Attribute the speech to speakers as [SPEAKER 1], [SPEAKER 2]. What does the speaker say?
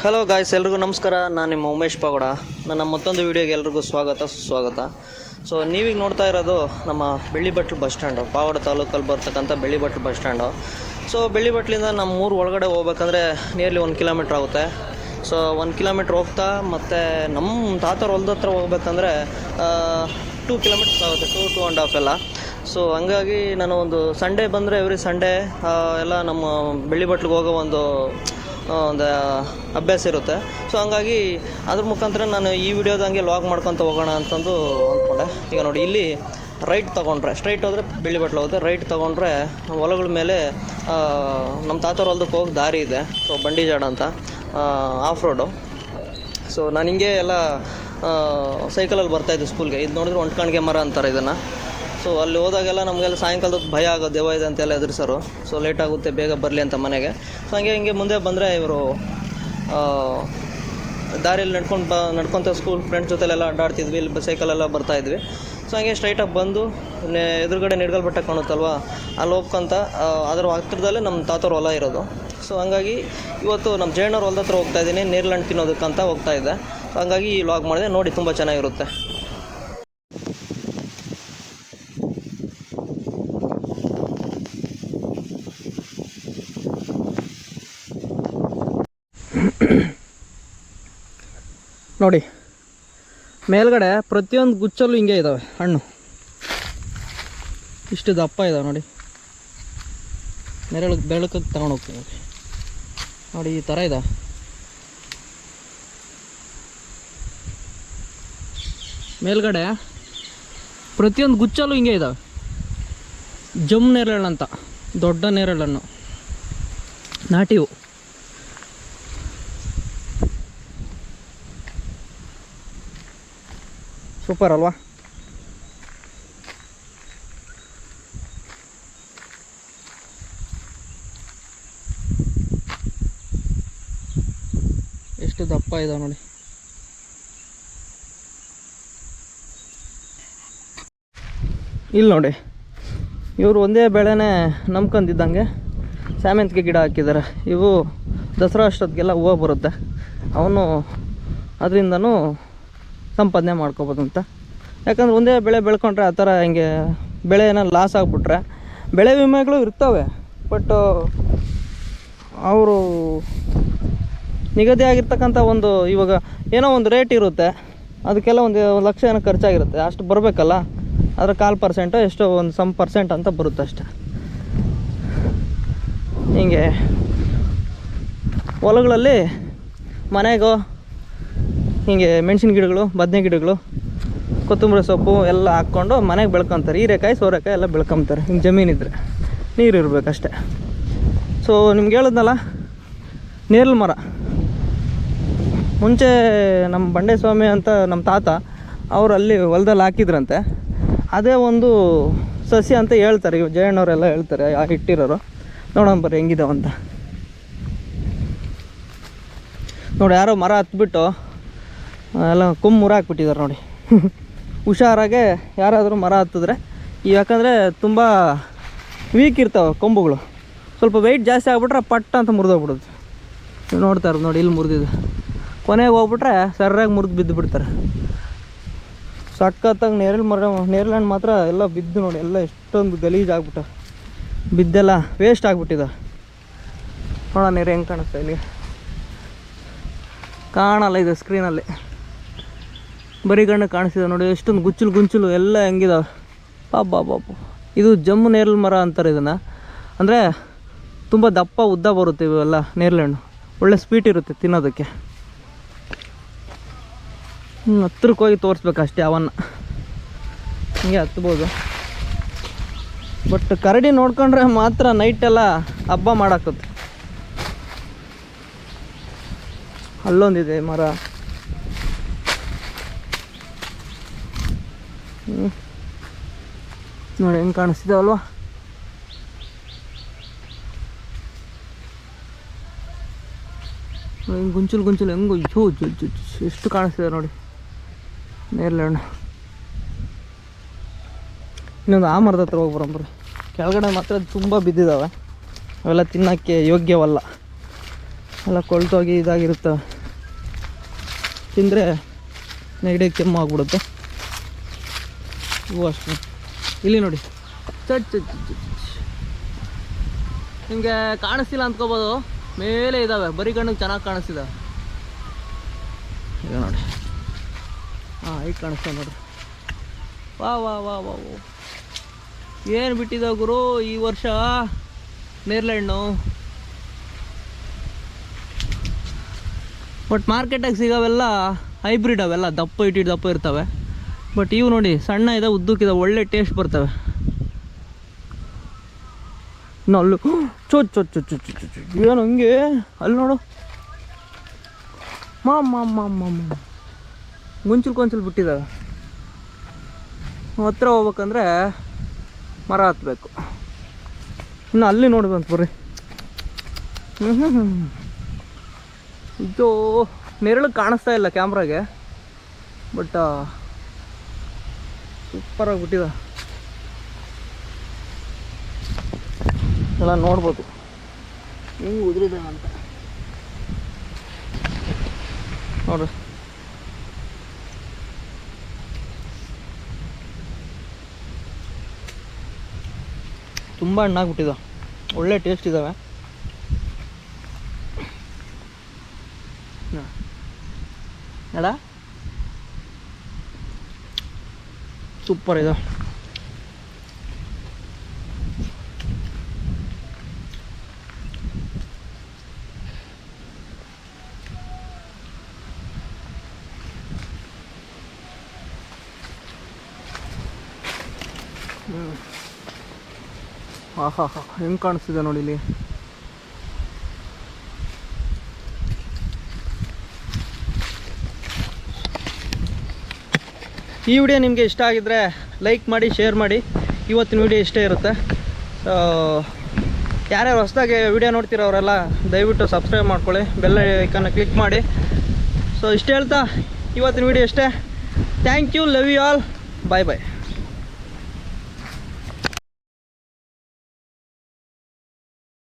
[SPEAKER 1] Hello guys, ಎಲ್ರಿಗೂ ನಮಸ್ಕಾರ. ನಾನು ನಿಮ್ಮ ಉಮೇಶ್ ಪಾಗೋಡ. ನನ್ನ ಮತ್ತೊಂದು ವೀಡಿಯೋಗೆ ಎಲ್ರಿಗೂ ಸುಸ್ವಾಗತ. ಸೊ ನೀವೀಗ ನೋಡ್ತಾ ಇರೋದು ನಮ್ಮ ಬೆಳ್ಳಿಬಟ್ಲು ಬಸ್ ಸ್ಟ್ಯಾಂಡು, ಪಾವಗಡ ತಾಲೂಕಲ್ಲಿ ಬರ್ತಕ್ಕಂಥ ಬೆಳ್ಳಿಬಟ್ಲು ಬಸ್ ಸ್ಟ್ಯಾಂಡು. ಸೊ ಬೆಳ್ಳಿಬಟ್ಲಿಂದ ನಮ್ಮ ಊರು ಒಳಗಡೆ ಹೋಗ್ಬೇಕಂದ್ರೆ ನಿಯರ್ಲಿ 1 ಕಿಲೋಮೀಟ್ರ್ ಆಗುತ್ತೆ. ಸೊ 1 ಕಿಲೋಮೀಟ್ರ್ ಹೋಗ್ತಾ ಮತ್ತು ನಮ್ಮ ತಾತವ್ರ ಹೊಲ್ದ ಹತ್ರ ಹೋಗ್ಬೇಕಂದ್ರೆ 2 ಕಿಲೋಮೀಟರ್ಸ್ ಆಗುತ್ತೆ, 2.5 ಎಲ್ಲ. ಸೊ ಹಂಗಾಗಿ ನಾನು ಒಂದು ಸಂಡೇ ಬಂದರೆ ಎವ್ರಿ ಸಂಡೇ ಎಲ್ಲ ನಮ್ಮ ಬೆಳ್ಳಿಬಟ್ಲಿಗೆ ಹೋಗೋ ಒಂದು ಅಭ್ಯಾಸ ಇರುತ್ತೆ. ಸೊ ಹಂಗಾಗಿ ಅದ್ರ ಮುಖಾಂತರ ನಾನು ಈ ವಿಡಿಯೋದಂಗೆ ಲಾಗ್ ಮಾಡ್ಕೊತ ಹೋಗೋಣ ಅಂತಂದು ಅಂದ್ಕೊಂಡೆ. ಈಗ ನೋಡಿ, ಇಲ್ಲಿ ರೈಟ್ ತೊಗೊಂಡ್ರೆ ಸ್ಟ್ರೈಟ್ ಹೋದರೆ ಬೆಳ್ಳಿಬಟ್ಲು ಹೋಗುತ್ತೆ, ರೈಟ್ ತೊಗೊಂಡ್ರೆ ಹೊಲಗಳ ಮೇಲೆ ನಮ್ಮ ತಾತವ್ರ ಹೊಲದಕ್ಕೆ ಹೋಗಿ ದಾರಿ ಇದೆ. ಸೊ ಬಂಡಿಜಾಡ ಅಂತ ಆಫ್ ರೋಡು. ಸೊ ನಾನು ಹಿಂಗೆ ಎಲ್ಲ ಸೈಕಲಲ್ಲಿ ಬರ್ತಾಯಿದ್ದೆ ಸ್ಕೂಲ್ಗೆ. ಇದು ನೋಡಿದ್ರೆ ಒಂಟ್ಕಣ್ಗೆ ಮರ ಅಂತಾರೆ ಇದನ್ನು. ಸೊ ಅಲ್ಲಿ ಹೋದಾಗೆಲ್ಲ ನಮಗೆಲ್ಲ ಸಾಯಂಕಾಲದ ಭಯ ಆಗೋದು, ದೆವ್ವ ಇದೆ ಅಂತೆಲ್ಲ ಎದುರಿಸೋರು. ಸೊ ಲೇಟ್ ಆಗುತ್ತೆ, ಬೇಗ ಬರಲಿ ಅಂತ ಮನೆಗೆ. ಸೊ ಹಿಂಗೆ ಮುಂದೆ ಬಂದರೆ ಇವರು ದಾರಿಯಲ್ಲಿ ನಡ್ಕೊತ ಸ್ಕೂಲ್ ಫ್ರೆಂಡ್ಸ್ ಜೊತೆಲೆಲ್ಲ ಅಡ್ಡಾಡ್ತಿದ್ವಿ, ಇಲ್ಲಿ ಸೈಕಲೆಲ್ಲ ಬರ್ತಾಯಿದ್ವಿ. ಸೊ ಹಂಗೆ ಸ್ಟ್ರೈಟಾಗಿ ಬಂದು ಎದುರುಗಡೆ ನಿಡ್ಗಲ್ ಬೆಟ್ಟ ಕಾಣುತ್ತಲ್ವ, ಅಲ್ಲಿ ಹೋಗ್ಕೊಂತ ಅದರ ಹತ್ರದಲ್ಲೇ ನಮ್ಮ ತಾತವ್ರ ಹೊಲ ಇರೋದು. ಸೊ ಹಂಗಾಗಿ ಇವತ್ತು ನಮ್ಮ ಜಯಣ್ಣವ್ರ ಹೊಲದ ಹತ್ರ ಹೋಗ್ತಾಯಿದ್ದೀನಿ, ನೇರಳೆ ತಿನ್ನೋದಕ್ಕಂತ ಹೋಗ್ತಾಯಿದ್ದೆ. ಸೊ ಹಂಗಾಗಿ ಈ ಲಾಗ್ ಮಾಡಿದೆ, ನೋಡಿ ತುಂಬ ಚೆನ್ನಾಗಿರುತ್ತೆ. ನೋಡಿ, ಮೇಲ್ಗಡೆ ಪ್ರತಿಯೊಂದು ಗುಚ್ಚಲ್ಲೂ ಹಿಂಗೆ ಇದ್ದಾವೆ ಹಣ್ಣು, ಇಷ್ಟು ದಪ್ಪ ಇದ್ದಾವೆ ನೋಡಿ. ಬೆಳಕಿಗೆ ತಗೊಂಡು ಹೋಗ್ತೀವಿ ನೋಡಿ, ಈ ಥರ ಇದೆ. ಮೇಲ್ಗಡೆ ಪ್ರತಿಯೊಂದು ಗುಚ್ಚಲ್ಲೂ ಹಿಂಗೆ ಇದ್ದಾವೆ. ಜಮ್ ನೇರಳೆ ಅಂತ, ದೊಡ್ಡ ನೇರಳನ್ನು, ನಾಟಿವು. ಸೂಪರ್ ಅಲ್ವಾ? ಎಷ್ಟು ದಪ್ಪ ಇದಾವೆ ನೋಡಿ. ಇಲ್ಲಿ ನೋಡಿ, ಇವರು ಒಂದೇ ಬೆಳೆನೇ ನಂಬ್ಕೊಂಡಿದ್ದಂಗೆ ಸಾಮೆಂತಿಗೆ ಗಿಡ ಹಾಕಿದ್ದಾರೆ. ಇವು ದಸರಾ ಅಷ್ಟೊತ್ತಿಗೆಲ್ಲ ಹೂವು ಬರುತ್ತೆ, ಅವನು ಅದರಿಂದನೂ ಸಂಪಾದನೆ ಮಾಡ್ಕೋಬೋದು ಅಂತ. ಯಾಕಂದ್ರೆ ಒಂದೇ ಬೆಳೆ ಬೆಳ್ಕೊಂಡ್ರೆ ಆ ಥರ ಹಿಂಗೆ ಬೆಳೆ ಏನಾರು ಲಾಸ್ ಆಗಿಬಿಟ್ರೆ ಬೆಳೆ ವಿಮೆಗಳು ಇರ್ತವೆ, ಬಟ್ ಅವರು ನಿಗದಿ ಆಗಿರ್ತಕ್ಕಂಥ ಒಂದು ಇವಾಗ ಏನೋ ಒಂದು ರೇಟ್ ಇರುತ್ತೆ, ಅದಕ್ಕೆಲ್ಲ ಒಂದು ಲಕ್ಷ ಏನೋ ಖರ್ಚಾಗಿರುತ್ತೆ, ಅಷ್ಟು ಬರಬೇಕಲ್ಲ. ಅದರ 1/4% ಎಷ್ಟೋ ಒಂದು ಸಮ್ ಪರ್ಸೆಂಟ್ ಅಂತ ಬರುತ್ತೆ ಅಷ್ಟೆ. ಹಿಂಗೆ ಹೊಲಗಳಲ್ಲಿ ಮನೆಗೋ ಹೀಗೆ ಮೆಣಸಿನ ಗಿಡಗಳು, ಬದನೆ ಗಿಡಗಳು, ಕೊತ್ತಂಬರಿ ಸೊಪ್ಪು ಎಲ್ಲ ಹಾಕ್ಕೊಂಡು ಮನೆಗೆ ಬೆಳ್ಕೊತಾರೆ. ಹೀರೆಕಾಯಿ, ಸೋರೆಕಾಯಿ ಎಲ್ಲ ಬೆಳ್ಕೊತಾರೆ. ಹಿಂಗೆ ಜಮೀನಿದ್ರೆ ನೀರು ಇರಬೇಕಷ್ಟೆ. ಸೊ ನಿಮ್ಗೆ ಹೇಳಿದ್ನಲ್ಲ, ನೇರಳೆ ಮರ ಮುಂಚೆ ನಮ್ಮ ಬಂಡೆ ಸ್ವಾಮಿ ಅಂತ ನಮ್ಮ ತಾತ ಅವರು ಅಲ್ಲಿ ಹೊಲದಲ್ಲಿ ಹಾಕಿದ್ರಂತೆ. ಅದೇ ಒಂದು ಸಸ್ಯ ಅಂತ ಹೇಳ್ತಾರೆ, ಇವು ಜಯಣ್ಣವರೆಲ್ಲ ಹೇಳ್ತಾರೆ, ಇಟ್ಟಿರೋರು. ನೋಡೋಣ ಬರ್ರಿ ಹೆಂಗಿದಾವಂತ. ನೋಡಿ, ಯಾರೋ ಮರ ಹತ್ಬಿಟ್ಟು ಎಲ್ಲ ಕೊಂಬು ಮುರ ಹಾಕ್ಬಿಟ್ಟಿದ್ದಾರೆ ನೋಡಿ. ಹುಷಾರಾಗೆ ಯಾರಾದರೂ ಮರ ಹತ್ತಿದ್ರೆ, ಯಾಕಂದರೆ ತುಂಬ ವೀಕ್ ಇರ್ತಾವೆ ಕೊಂಬುಗಳು, ಸ್ವಲ್ಪ ವೆಯ್ಟ್ ಜಾಸ್ತಿ ಆಗಿಬಿಟ್ರೆ ಪಟ್ಟ ಅಂತ ಮುರಿದೋಗ್ಬಿಡುತ್ತೆ. ನೀವು ನೋಡ್ತಾ ಇರೋದು ನೋಡಿ, ಇಲ್ಲಿ ಮುರಿದಿದೆ. ಕೊನೆಗೆ ಹೋಗ್ಬಿಟ್ರೆ ಸರ್ರಾಗಿ ಮುರಿದು ಬಿದ್ದು ಬಿಡ್ತಾರೆ. ಸಕ್ಕತ್ತಾಗಿ ನೇರಳೆ ಹಣ್ಣು ಮಾತ್ರ ಎಲ್ಲ ಬಿದ್ದು ನೋಡಿ, ಎಲ್ಲ ಎಷ್ಟೊಂದು ಗಲೀಜು ಆಗ್ಬಿಟ್ಟ, ಬಿದ್ದೆಲ್ಲ ವೇಸ್ಟ್ ಆಗಿಬಿಟ್ಟಿದೆ. ನೋಡೋಣ ನೀರು ಹೆಂಗೆ ಕಾಣಿಸ್ತಾ, ಇಲ್ಲಿ ಕಾಣಲ್ಲ, ಇದು ಸ್ಕ್ರೀನಲ್ಲಿ ಬರೀ ಗಣ್ಣು ಕಾಣಿಸ್ತಿದೆ ನೋಡಿ. ಎಷ್ಟೊಂದು ಗುಂಚಲು ಎಲ್ಲ ಹೆಂಗಿದಾವೆ ಬಾಬು. ಇದು ಜಮ್ಮು ನೇರಳೆ ಮರ ಅಂತಾರೆ ಇದನ್ನು. ಅಂದರೆ ತುಂಬ ದಪ್ಪ ಉದ್ದ ಬರುತ್ತೆ ಇವೆಲ್ಲ ನೇರಳೆ ಹಣ್ಣು, ಒಳ್ಳೆ ಸ್ವೀಟ್ ಇರುತ್ತೆ ತಿನ್ನೋದಕ್ಕೆ. ಹತ್ರಕ್ಕೆ ಹೋಗಿ ತೋರಿಸ್ಬೇಕಷ್ಟೇ ಅವನ್ನ, ಹಿಂಗೆ ಹತ್ಬೋದು. ಬಟ್ ಕರಡಿ ನೋಡ್ಕೊಂಡ್ರೆ ಮಾತ್ರ ನೈಟೆಲ್ಲ ಹಬ್ಬ ಮಾಡಾಕತ್ತೆ. ಅಲ್ಲೊಂದಿದೆ ಮರ. ನೋಡಿ ಹೆಂಗೆ ಕಾಣಿಸ್ತಿದಾವಲ್ವ. ಹಿಂಗೆ ಗುಂಚಲು ಹೆಂಗೋ ಎಷ್ಟು ಕಾಣಿಸ್ತಿದೆ ನೋಡಿ ನೇರಳೆ ಹಣ್ಣು. ಇನ್ನೊಂದು ಆ ಮರದ ಹತ್ರ ಹೋಗಿ ಬರೋಂಬ್ರಿ. ಕೆಳಗಡೆ ಮಾತ್ರ ತುಂಬ ಬಿದ್ದಿದ್ದಾವೆ, ಅವೆಲ್ಲ ತಿನ್ನೋಕ್ಕೆ ಯೋಗ್ಯವಲ್ಲ, ಎಲ್ಲ ಕೊಳ್ತೋಗಿ ಇದಾಗಿರುತ್ತೆ. ತಿಂದರೆ ನೆಗಡಿ ಕೆಮ್ಮು ಆಗ್ಬಿಡುತ್ತೆ. ಇವು ಅಷ್ಟೇ. ಇಲ್ಲಿ ನೋಡಿ, ಚಟ್ ನಿಮಗೆ ಕಾಣಿಸ್ತಿಲ್ಲ ಅಂದ್ಕೋಬೋದು, ಮೇಲೆ ಇದ್ದಾವೆ, ಬರೀ ಕಣ್ಣಿಗೆ ಚೆನ್ನಾಗಿ ಕಾಣಿಸ್ತಿದ್ದಾವೆ. ಈಗ ನೋಡಿ, ಈಗ ಕಾಣಿಸ್ತಾವೆ ನೋಡ್ರಿ. ವಾ ವಾ ವಾ ವಾ ಏನು ಬಿಟ್ಟಿದ್ದಾವೆ ಗುರು ಈ ವರ್ಷ ನೇರಳೆ ಹಣ್ಣು. ಬಟ್ ಮಾರ್ಕೆಟಾಗಿ ಸಿಗೋವೆಲ್ಲ ಹೈಬ್ರಿಡ್, ಅವೆಲ್ಲ ದಪ್ಪ ದಪ್ಪ ಇರ್ತವೆ. ಬಟ್ ಇವು ನೋಡಿ ಸಣ್ಣ ಇದೆ, ಉದ್ದಕ್ಕಿದೆ, ಒಳ್ಳೆ ಟೇಸ್ಟ್ ಬರ್ತವೆ. ಇನ್ನು ಅಲ್ಲೂ ಏನು ಹಂಗೆ ಅಲ್ಲಿ ನೋಡು, ಗೊಂಚಲು ಬಿಟ್ಟಿದ್ದಾವೆ. ಹತ್ರ ಹೋಗ್ಬೇಕಂದ್ರೆ ಮರ ಹತ್ಬೇಕು. ಇನ್ನು ಅಲ್ಲಿ ನೋಡ್ಬೇಕಂತ ಬರ್ರಿ. ಇದು ನೆರಳು ಕಾಣಿಸ್ತಾ ಇಲ್ಲ ಕ್ಯಾಮ್ರಾಗೆ, ಬಟ್ ಸೂಪರಾಗಿ ಬಿಟ್ಟಿದ ಎಲ್ಲ ನೋಡ್ಬೋದು ಹೆಂಗೆ ಉದುರಿದೆ ಅಂತ ನೋಡ್ರಿ. ತುಂಬ ಹಣ್ಣಾಗ್ಬಿಟ್ಟಿದ, ಒಳ್ಳೆ ಟೇಸ್ಟ್ ಇದ್ದಾವೆ. ಎಡ ಸೂಪರ್ ಇದೆ. ಆಹಾ ಹೆಂಗೆ ಕಾಣಿಸ್ತಿದೆ ನೋಡಿ ಇಲ್ಲಿ. ಈ ವಿಡಿಯೋ ನಿಮಗೆ ಇಷ್ಟ ಆಗಿದ್ದರೆ ಲೈಕ್ ಮಾಡಿ, ಶೇರ್ ಮಾಡಿ. ಇವತ್ತಿನ ವಿಡಿಯೋ ಇಷ್ಟೇ ಇರುತ್ತೆ. ಯಾರ್ಯಾರು ಹೊಸದಾಗಿ ವಿಡಿಯೋ ನೋಡ್ತಿರೋರೆಲ್ಲ ದಯವಿಟ್ಟು ಸಬ್ಸ್ಕ್ರೈಬ್ ಮಾಡ್ಕೊಳ್ಳಿ, ಬೆಲ್ ಐಕನ್ನ ಕ್ಲಿಕ್ ಮಾಡಿ. ಸೊ ಇಷ್ಟು ಹೇಳ್ತಾ ಇವತ್ತಿನ ವಿಡಿಯೋ ಇಷ್ಟೇ. Thank you, love you all, bye bye.